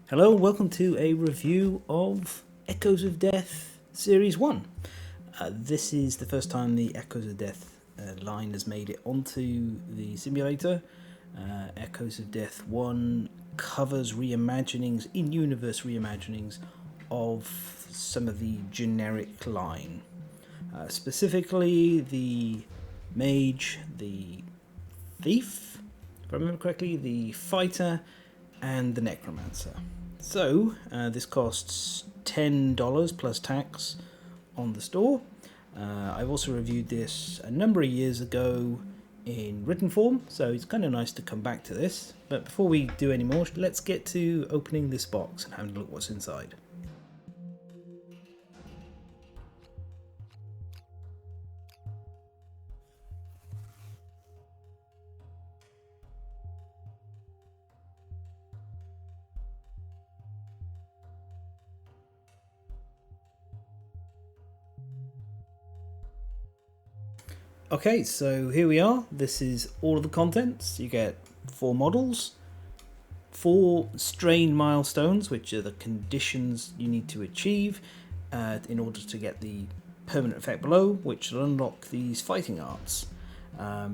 Hello, welcome to a review of Echoes of Death Series 1. This is the first time the Echoes of Death line has made it onto the simulator. Echoes of Death 1 covers reimaginings, in-universe reimaginings of some of the generic line. Specifically the mage, the thief, if I remember correctly, the fighter, and the necromancer. So this costs $10 plus tax on the store. I've also reviewed this a number of years ago in written form, so it's kind of nice to come back to this. But before we do any more, let's get to opening this box and having a look what's inside. Okay, so here we are. This is all of the contents. You get 4 models, 4 strain milestones, which are the conditions you need to achieve in order to get the permanent effect below, which will unlock these fighting arts.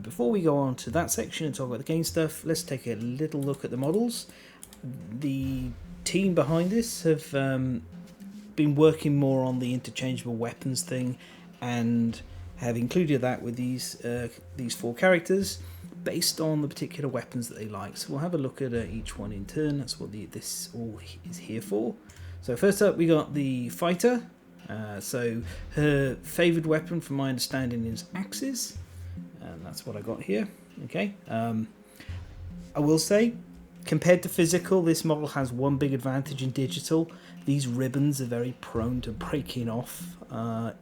Before we go on to that section and talk about the game stuff, let's take a little look at the models. The team behind this have been working more on the interchangeable weapons thing, and have included that with these 4 characters based on the particular weapons that they like. So we'll have a look at each one in turn. That's what this all is here for. So first up, we got the fighter. So her favoured weapon, from my understanding, is axes, and that's what I got here. Okay. I will say, compared to physical, this model has one big advantage in digital. These ribbons are very prone to breaking off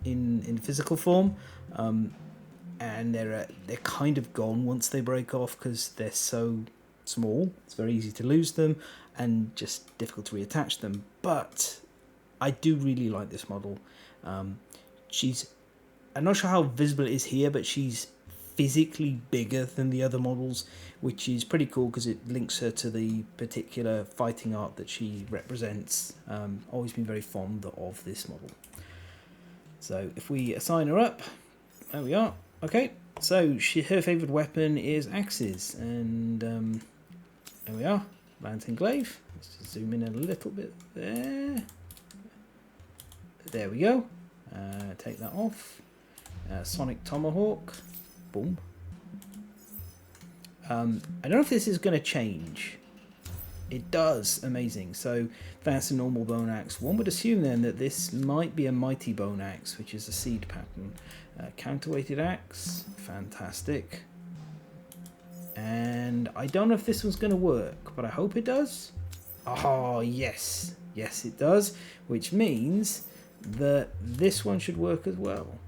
in physical form, and they're kind of gone once they break off because they're so small. It's very easy to lose them and just difficult to reattach them. But I do really like this model. I'm not sure how visible it is here, but she's physically bigger than the other models, which is pretty cool because it links her to the particular fighting art that she represents. Always been very fond of this model. So if we assign her up, there we are. Okay, so her favourite weapon is axes, and there we are, Lantern Glaive. Let's just zoom in a little bit there. There we go. Take that off. Sonic Tomahawk. Boom. I don't know if this is going to change. It does. Amazing. So that's a normal bone axe. One would assume then that this might be a mighty bone axe, which is a seed pattern. Counterweighted axe. Fantastic. And I don't know if this one's going to work, but I hope it does. Oh, yes. Yes, it does. Which means that this one should work as well.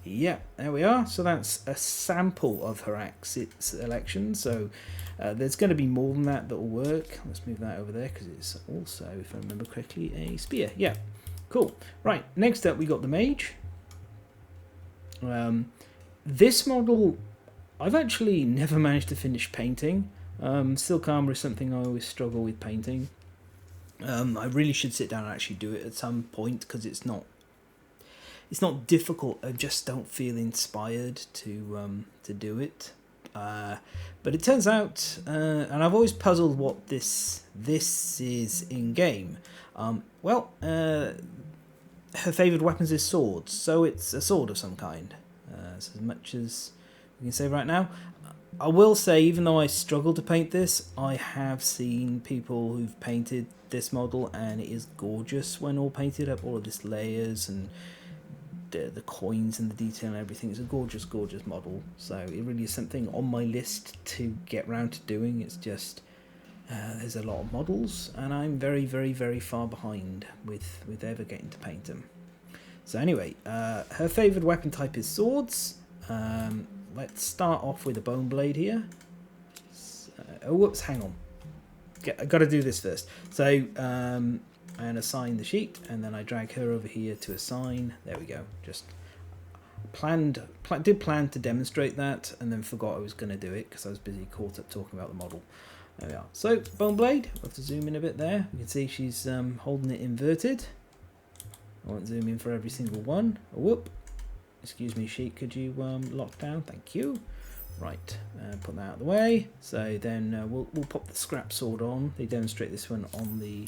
Yeah, there we are. So that's a sample of her axe selection. So there's going to be more than that will work. Let's move that over there because it's also, if I remember correctly, a spear. Yeah, cool. Right, next up we got the mage. This model, I've actually never managed to finish painting. Silk armor is something I always struggle with painting. I really should sit down and actually do it at some point because it's not difficult. I just don't feel inspired to do it. But it turns out, and I've always puzzled what this is in game. Her favoured weapons is swords, so it's a sword of some kind. So as much as we can say right now. I will say, even though I struggle to paint this, I have seen people who've painted this model, and it is gorgeous when all painted up. All of this layers and the coins and the detail and everything. It's a gorgeous, gorgeous model. So it really is something on my list to get round to doing. It's just there's a lot of models, and I'm very, very, very far behind with ever getting to paint them. So anyway, her favoured weapon type is swords. Let's start off with a bone blade here. Oh, whoops, hang on. I've got to do this first. So, and assign the sheet, and then I drag her over here to assign. There we go. Just did plan to demonstrate that, and then forgot I was going to do it because I was busy caught up talking about the model. There we are. So, Bone Blade, we'll have to zoom in a bit there. You can see she's holding it inverted. I won't zoom in for every single one. Oh, whoop. Excuse me, sheet, could you lock down? Thank you. Right, put that out of the way. So then we'll pop the scrap sword on. They demonstrate this one on the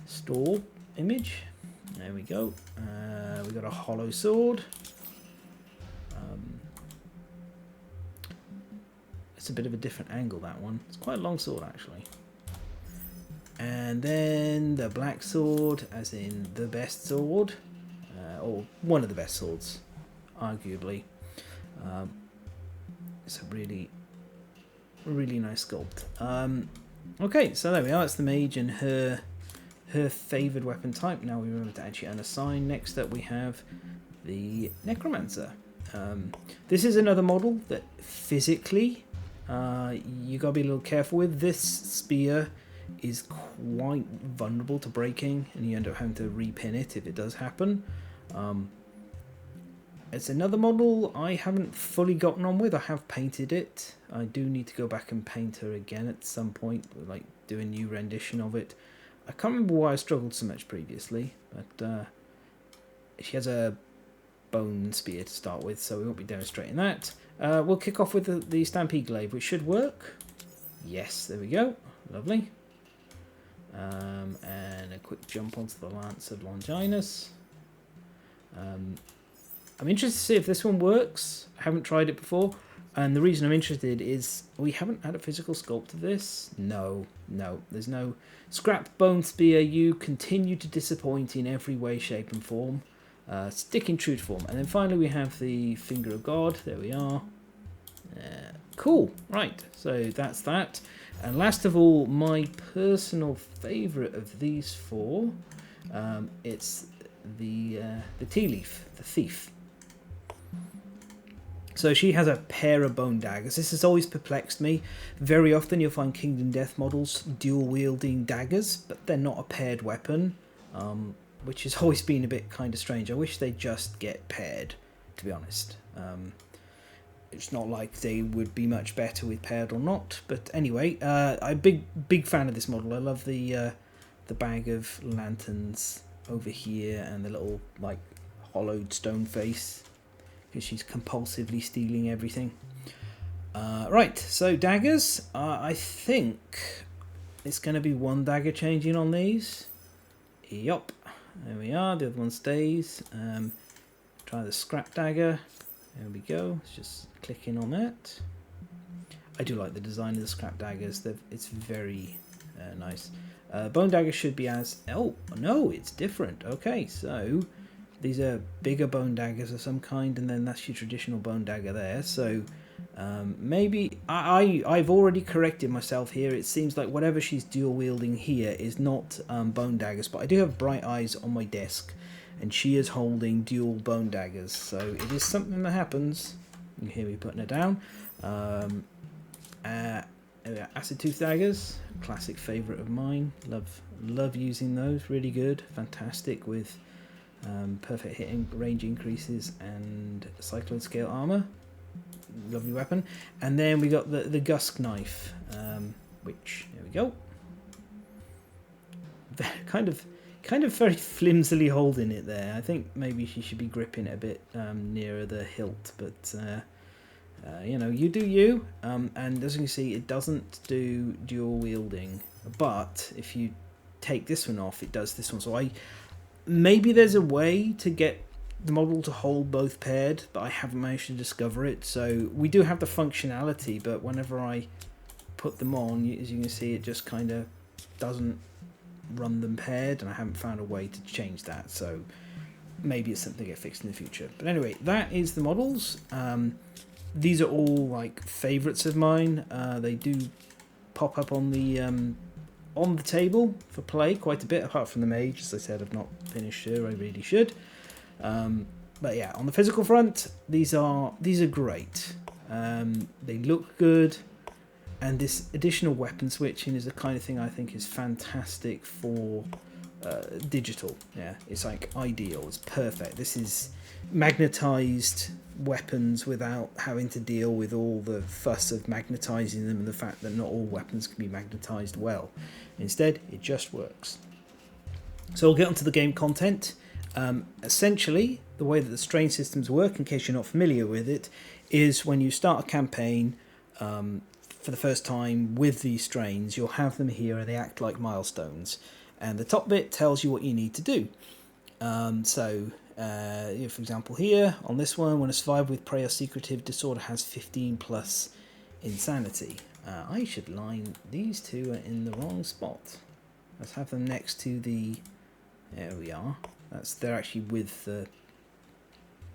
store image. There we go. We got a hollow sword. It's a bit of a different angle, that one. It's quite a long sword, actually. And then the black sword, as in the best sword, or one of the best swords, arguably. It's a really, really nice sculpt. Okay, so there we are. That's the mage and her favoured weapon type. Now we remember to actually unassign. Next up we have the necromancer. This is another model that physically you gotta be a little careful with. This spear is quite vulnerable to breaking, and you end up having to repin it if it does happen. It's another model I haven't fully gotten on with. I have painted it. I do need to go back and paint her again at some point, like do a new rendition of it. I can't remember why I struggled so much previously, but she has a bone spear to start with, so we won't be demonstrating that. We'll kick off with the Stampede Glaive, which should work. Yes, there we go. Lovely. And a quick jump onto the Lance of Longinus. I'm interested to see if this one works. I haven't tried it before, and the reason I'm interested is we haven't had a physical sculpt of this. No, there's no scrap bone spear. You continue to disappoint in every way, shape and form. Sticking true to form. And then finally we have the Finger of God. There we are. Cool. Right, so that's that. And last of all, my personal favourite of these four, it's the tea leaf, the thief. So she has a pair of bone daggers. This has always perplexed me. Very often you'll find Kingdom Death models dual wielding daggers, but they're not a paired weapon, which has always been a bit kind of strange. I wish they'd just get paired, to be honest. It's not like they would be much better with paired or not, but anyway, I'm a big fan of this model. I love the bag of lanterns over here and the little like hollowed stone face, because she's compulsively stealing everything. Right, so daggers. I think it's going to be one dagger changing on these. Yup, there we are. The other one stays. Try the scrap dagger. There we go. Let's just click in on that. I do like the design of the scrap daggers. It's very nice. Bone dagger should be as... Oh, no, it's different. Okay, so these are bigger bone daggers of some kind, and then that's your traditional bone dagger there. So maybe... I've already corrected myself here. It seems like whatever she's dual wielding here is not bone daggers, but I do have bright eyes on my desk, and she is holding dual bone daggers, so it is something that happens. You can hear me putting her down. Acid tooth daggers, classic favourite of mine. Love using those. Really good, fantastic with perfect hitting range increases and cyclone scale armour. Lovely weapon. And then we got the Gusk knife, which there we go. Kind of very flimsily holding it there. I think maybe she should be gripping it a bit nearer the hilt, but you know, you do you. And as you can see, it doesn't do dual wielding, but if you take this one off, it does this one. So maybe there's a way to get the model to hold both paired, but I haven't managed to discover it. So we do have the functionality, but whenever I put them on, as you can see, it just kind of doesn't run them paired, and I haven't found a way to change that, so maybe it's something to get fixed in the future. But anyway, that is the models. These are all like favorites of mine. They do pop up on the table for play quite a bit, apart from the mage. As I said, I've not finished her. I really should. But yeah, on the physical front, these are great. They look good. And this additional weapon switching is the kind of thing I think is fantastic for digital. Yeah, it's like ideal. It's perfect. This is magnetized weapons without having to deal with all the fuss of magnetizing them and the fact that not all weapons can be magnetized well. Instead, it just works. So we'll get onto the game content. Essentially, the way that the strain systems work, in case you're not familiar with it, is when you start a campaign for the first time with these strains, you'll have them here and they act like milestones. And the top bit tells you what you need to do. For example here, on this one, when a survivor with prey or secretive disorder has 15 plus insanity. I should line these two in the wrong spot. Let's have them next to the... There we are. They're actually with the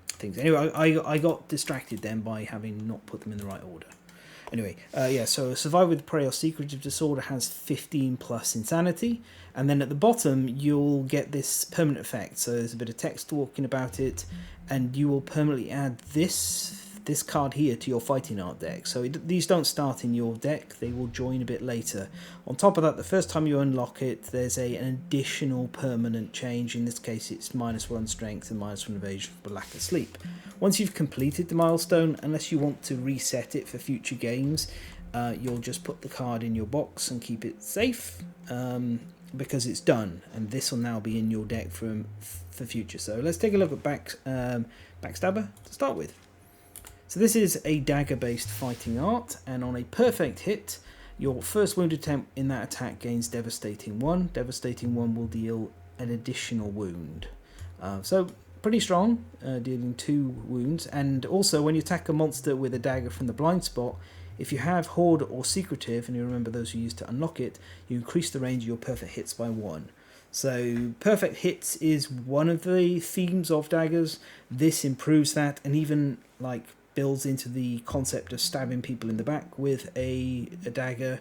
things. Anyway, I got distracted then by having not put them in the right order. Anyway, so a survivor with prey or secretive disorder has 15 plus insanity, and then at the bottom you'll get this permanent effect. So there's a bit of text talking about it, and you will permanently add this card here to your fighting art deck. So these don't start in your deck, they will join a bit later. On top of that, the first time you unlock it, there's an additional permanent change. In this case, it's -1 strength and -1 evasion for lack of sleep. Once you've completed the milestone, unless you want to reset it for future games, you'll just put the card in your box and keep it safe, because it's done, and this will now be in your deck for future. So let's take a look at Backstabber to start with. So this is a dagger-based fighting art, and on a perfect hit, your first wound attempt in that attack gains Devastating 1. Devastating 1 will deal an additional wound. So pretty strong, dealing 2 wounds. And also, when you attack a monster with a dagger from the blind spot, if you have Horde or Secretive, and you remember those you used to unlock it, you increase the range of your perfect hits by 1. So perfect hits is one of the themes of daggers. This improves that, and even builds into the concept of stabbing people in the back with a dagger,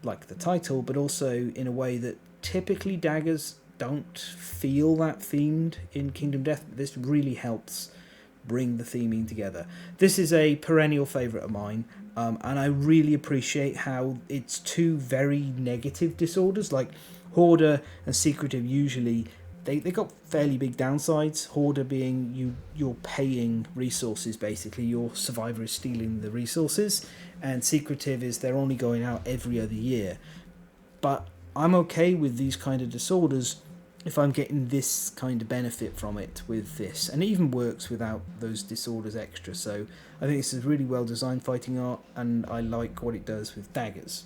like the title, but also in a way that typically daggers don't feel that themed in Kingdom Death. This really helps bring the theming together. This is a perennial favourite of mine, and I really appreciate how it's two very negative disorders. Like Hoarder and Secretive usually they got fairly big downsides. Hoarder being you're paying resources, basically your survivor is stealing the resources, and Secretive is they're only going out every other year. But I'm okay with these kind of disorders if I'm getting this kind of benefit from it with this, and it even works without those disorders extra. So I think this is really well designed fighting art, and I like what it does with daggers.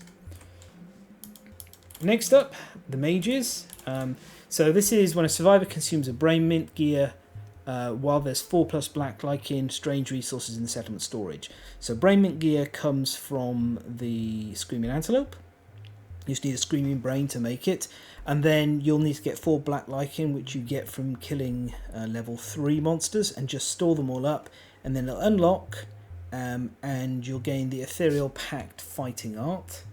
Next up, the mages. So this is when a survivor consumes a brain mint gear while there's 4+ black lichen strange resources in the settlement storage. So brain mint gear comes from the Screaming Antelope. You just need a Screaming Brain to make it, and then you'll need to get 4 black lichen, which you get from killing level 3 monsters, and just store them all up, and then it'll unlock, and you'll gain the Ethereal Pact fighting art,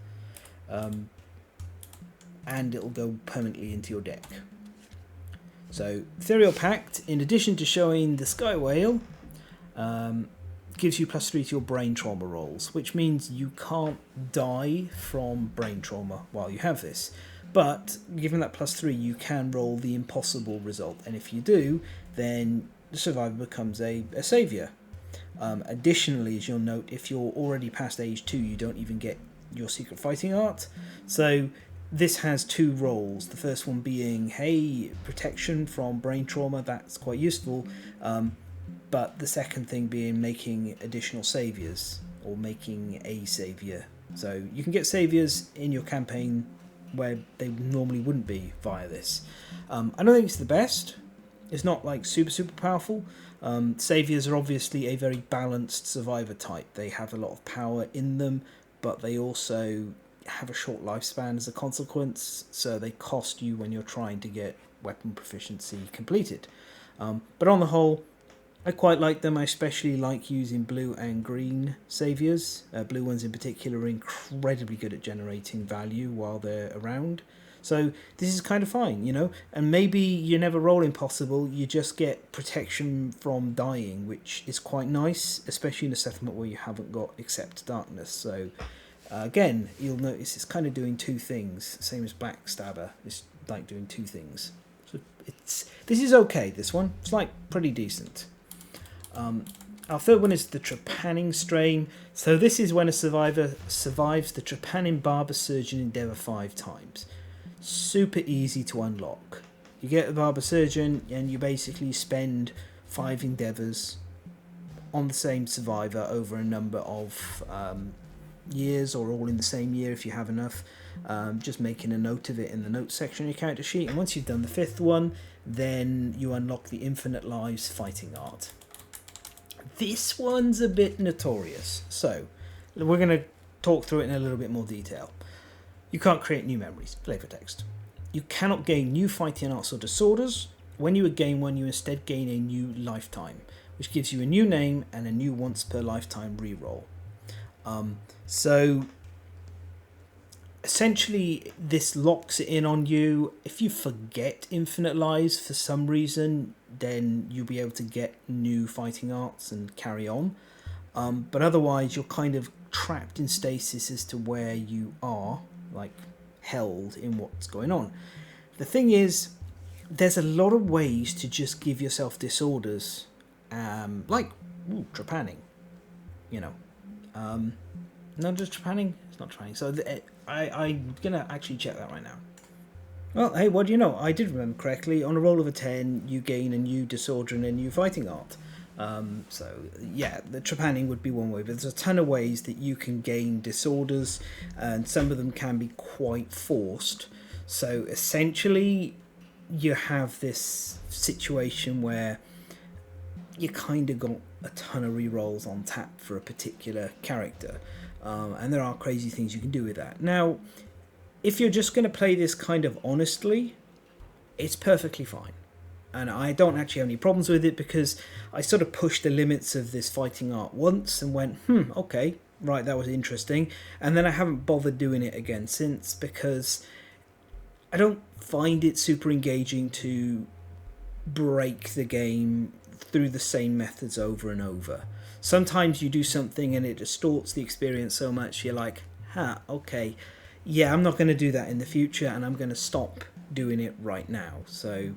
and it'll go permanently into your deck. So Ethereal Pact, in addition to showing the Sky Whale, gives you +3 to your brain trauma rolls, which means you can't die from brain trauma while you have this. But given that +3, you can roll the impossible result, and if you do, then the survivor becomes a saviour. Additionally, as you'll note, if you're already past age 2, you don't even get your secret fighting art. So this has 2 roles. The first one being, hey, protection from brain trauma, that's quite useful. But the second thing being making additional saviours, or making a saviour. So you can get saviours in your campaign where they normally wouldn't be via this. I don't think it's the best. It's not like super powerful. Saviours are obviously a very balanced survivor type. They have a lot of power in them, but they also have a short lifespan as a consequence, so they cost you when you're trying to get weapon proficiency completed. But on the whole, I quite like them. I especially like using blue and green saviours. Blue ones in particular are incredibly good at generating value while they're around. So this is kind of fine, you know. And maybe you never roll impossible, you just get protection from dying, which is quite nice, especially in a settlement where you haven't got Accept Darkness. So again, you'll notice it's kind of doing 2 things, same as Backstabber. It's like doing 2 things. So this is okay, this one. It's like pretty decent. Our third one is the Tranning Strain. So this is when a survivor survives the Trepanning Barber Surgeon Endeavour 5 times. Super easy to unlock. You get the Barber Surgeon and you basically spend 5 endeavours on the same survivor over a number of years, or all in the same year if you have enough. Just making a note of it in the notes section of your character sheet. And once you've done the 5th one, then you unlock the Infinite Lives Fighting Art. This one's a bit notorious, so we're going to talk through it in a little bit more detail. You can't create new memories, flavor text. You cannot gain new fighting arts or disorders. When you gain one, you instead gain a new lifetime, which gives you a new name and a new once per lifetime reroll. So essentially this locks it in on you. If you forget Infinite Lives for some reason, then you'll be able to get new fighting arts and carry on. But otherwise you're kind of trapped in stasis as to where you are, like held in what's going on. The thing is, there's a lot of ways to just give yourself disorders, like trepanning, you know. No, just trepanning? It's not trepanning. So I'm going to actually check that right now. Well, hey, what do you know? I did remember correctly. On a roll of a 10, you gain a new disorder and a new fighting art. So, yeah, the trepanning would be one way, but there's a ton of ways that you can gain disorders, and some of them can be quite forced. So, essentially, you have this situation where you kind of got a ton of rerolls on tap for a particular character, and there are crazy things you can do with that. Now, if you're just going to play this kind of honestly, it's perfectly fine. And I don't actually have any problems with it, because I sort of pushed the limits of this fighting art once and went, okay, right, that was interesting. And then I haven't bothered doing it again since, because I don't find it super engaging to break the game through the same methods over and over. Sometimes you do something and it distorts the experience so much, you're like, okay, yeah, I'm not going to do that in the future, and I'm going to stop doing it right now. So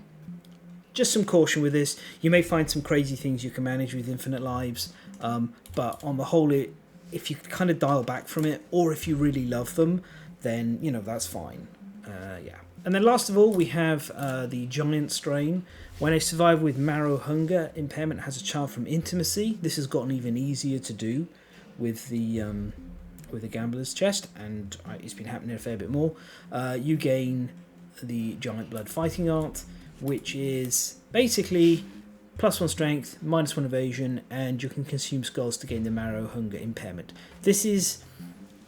just some caution with this. You may find some crazy things you can manage with Infinite Lives, but on the whole, if you kind of dial back from it, or if you really love them, then, you know, that's fine. Yeah. And then last of all, we have the Giant Strain. When a survivor with marrow hunger impairment has a child from intimacy, this has gotten even easier to do with the Gambler's Chest, and it's been happening a fair bit more. You gain the Giant Blood Fighting Art, which is basically +1 strength, -1 evasion, and you can consume skulls to gain the marrow hunger impairment. This is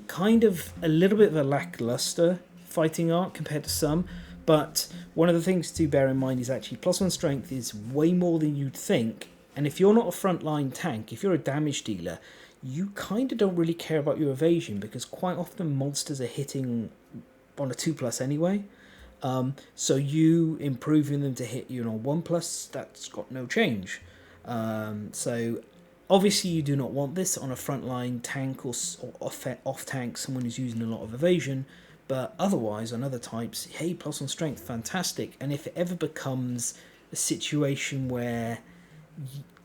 kind of a little bit of a lackluster fighting art compared to some, but one of the things to bear in mind is actually +1 strength is way more than you'd think, and if you're not a frontline tank, if you're a damage dealer, you kind of don't really care about your evasion, because quite often monsters are hitting on a 2+ anyway. So you improving them to hit you on 1+, that's got no change. So obviously you do not want this on a frontline tank or off tank, someone who's using a lot of evasion. But otherwise, on other types, hey, +1 strength, fantastic. And if it ever becomes a situation where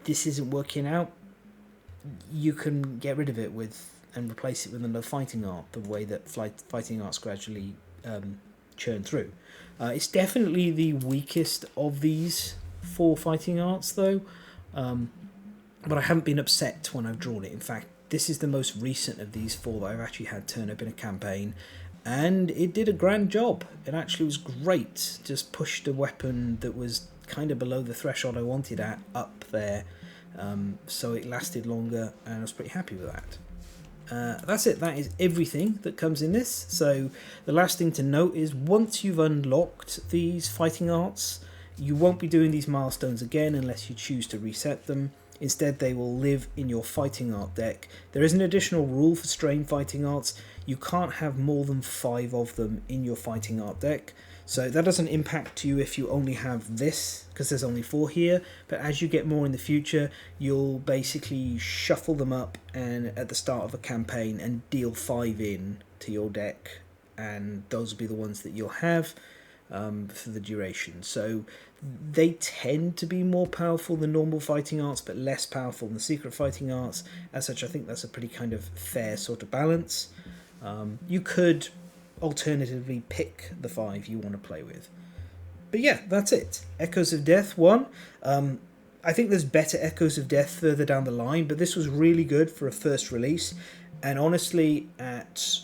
this isn't working out, you can get rid of it and replace it with another fighting art, the way that fighting arts gradually churn through. It's definitely the weakest of these 4 fighting arts, though. But I haven't been upset when I've drawn it. In fact, this is the most recent of these 4 that I've actually had turn up in a campaign. And it did a grand job. It actually was great. Just pushed a weapon that was kind of below the threshold I wanted at up there. So it lasted longer, and I was pretty happy with that. That's it. That is everything that comes in this. So the last thing to note is, once you've unlocked these fighting arts, you won't be doing these milestones again unless you choose to reset them. Instead, they will live in your fighting art deck. There is an additional rule for strain fighting arts. You can't have more than 5 of them in your fighting art deck. So that doesn't impact you if you only have this, because there's only 4 here. But as you get more in the future, you'll basically shuffle them up and at the start of a campaign and deal 5 in to your deck. And those will be the ones that you'll have. for the duration. So they tend to be more powerful than normal fighting arts, but less powerful than secret fighting arts. As such, I think that's a pretty kind of fair sort of balance. You could alternatively pick the 5 you want to play with. But yeah, that's it. Echoes of Death 1. I think there's better Echoes of Death further down the line, but this was really good for a first release. And honestly, at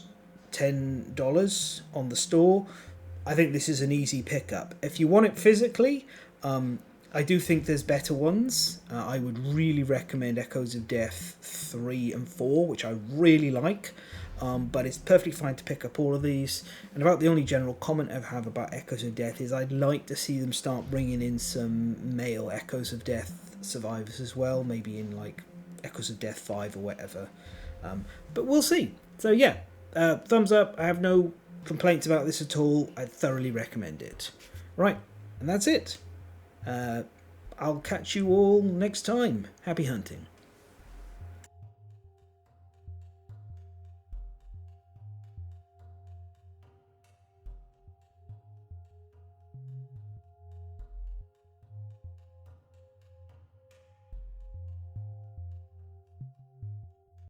$10 on the store, I think this is an easy pickup. If you want it physically, I do think there's better ones. I would really recommend Echoes of Death 3 and 4, which I really like. But it's perfectly fine to pick up all of these. And about the only general comment I have about Echoes of Death is I'd like to see them start bringing in some male Echoes of Death survivors as well, maybe in like Echoes of Death 5 or whatever. But we'll see. So yeah, thumbs up. I have no complaints about this at all. I thoroughly recommend it. Right, and that's it. I'll catch you all next time. Happy hunting.